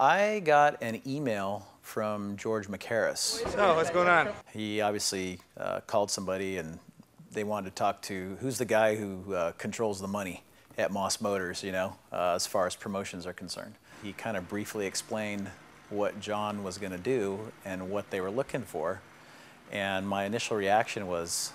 I got an email from George McHarris. So, what's going on? He obviously called somebody and they wanted to talk to who's the guy who controls the money at Moss Motors, you know, as far as promotions are concerned. He kind of briefly explained what John was going to do and what they were looking for. And my initial reaction was,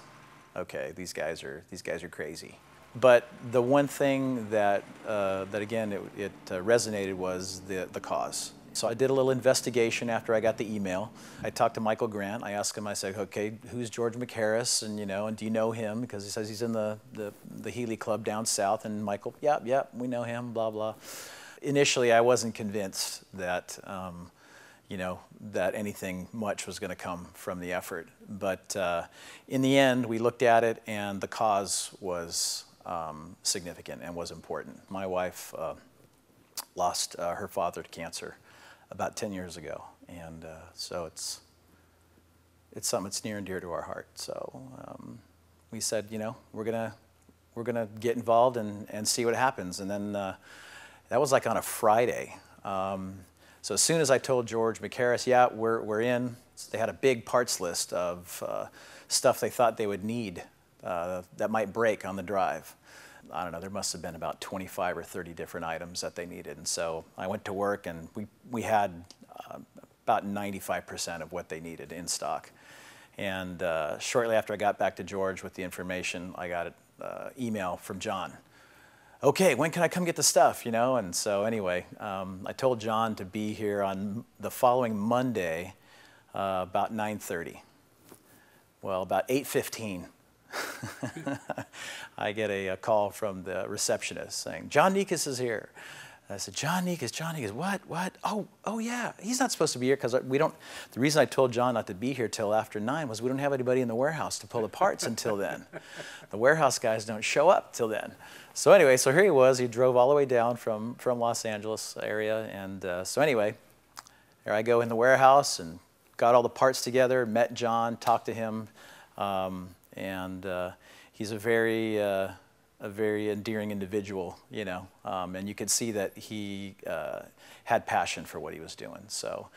okay, these guys are crazy. But the one thing that again it resonated was the cause. So I did a little investigation after I got the email. I talked to Michael Grant. I asked him, I said, okay, who's George McHarris? And and do you know him? Because he says he's in the Healy Club down south. And Michael, yeah, we know him, blah, blah. Initially, I wasn't convinced that that anything much was going to come from the effort. But in the end, we looked at it, and the cause was significant and was important. My wife lost her father to cancer about 10 years ago, and so it's something that's near and dear to our heart. So we said, we're gonna get involved and see what happens. And then that was like on a Friday. So as soon as I told George McHarris, yeah, we're in, they had a big parts list of stuff they thought they would need that might break on the drive. I don't know, there must have been about 25 or 30 different items that they needed. And so I went to work, and we had about 95% of what they needed in stock. And shortly after I got back to George with the information, I got an email from John. Okay, when can I come get the stuff, And so anyway, I told John to be here on the following Monday about 9:30. Well, about 8:15, I get a call from the receptionist saying, John Nikas is here. I said, John Nikas, what? Oh yeah, he's not supposed to be here because the reason I told John not to be here till after 9 was we don't have anybody in the warehouse to pull the parts until then. The warehouse guys don't show up till then. So anyway, so here he was. He drove all the way down from Los Angeles area. And so anyway, there I go in the warehouse and got all the parts together, met John, talked to him. And he's a very endearing individual, and you could see that he had passion for what he was doing. So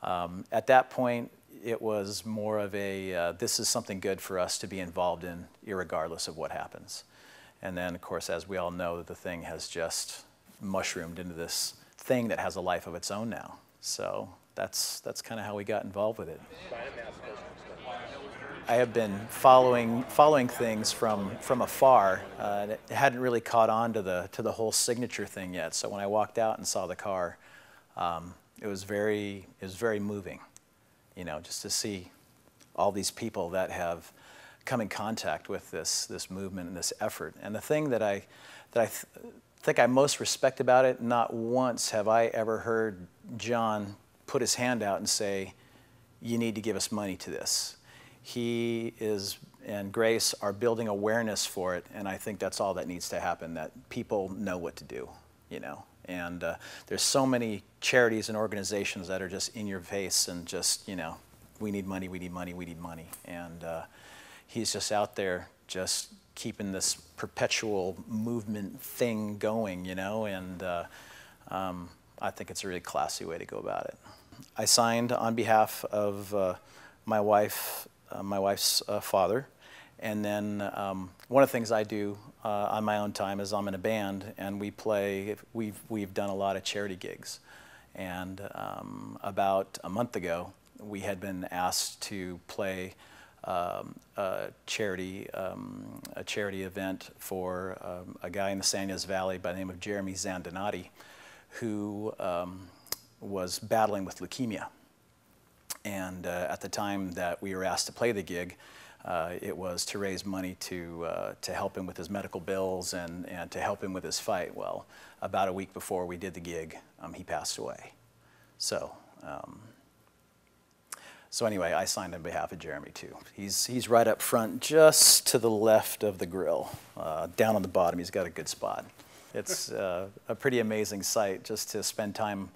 at that point, it was more of a, this is something good for us to be involved in, irregardless of what happens. And then, of course, as we all know, the thing has just mushroomed into this thing that has a life of its own now. So that's kind of how we got involved with it. I have been following things from afar. It hadn't really caught on to the whole signature thing yet. So when I walked out and saw the car, it was very moving, just to see all these people that have come in contact with this movement and this effort. And the thing that I think I most respect about it, not once have I ever heard John put his hand out and say, "You need to give us money to this." He and Grace are building awareness for it, and I think that's all that needs to happen, that people know what to do, And there's so many charities and organizations that are just in your face and just, we need money, we need money, we need money. And he's just out there just keeping this perpetual movement thing going, and I think it's a really classy way to go about it. I signed on behalf of my wife's father, and then one of the things I do on my own time is I'm in a band, and we've done a lot of charity gigs. And about a month ago, we had been asked to play a charity event for a guy in the San Ynez Valley by the name of Jeremy Zandonati, who was battling with leukemia. And at the time that we were asked to play the gig, it was to raise money to help him with his medical bills and to help him with his fight. Well, about a week before we did the gig, he passed away. So anyway, I signed on behalf of Jeremy too. He's right up front, just to the left of the grill, down on the bottom. He's got a good spot. It's a pretty amazing sight just to spend time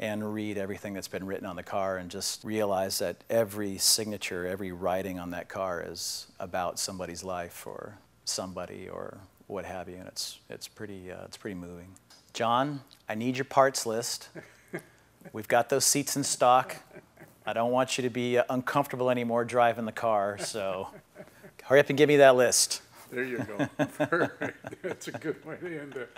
and read everything that's been written on the car and just realize that every signature, every writing on that car is about somebody's life or somebody or what have you, and it's pretty moving. John, I need your parts list we've got those seats in stock. I don't want you to be uncomfortable anymore driving the car, so hurry up and give me that list. There you go. Perfect. That's a good way to end it.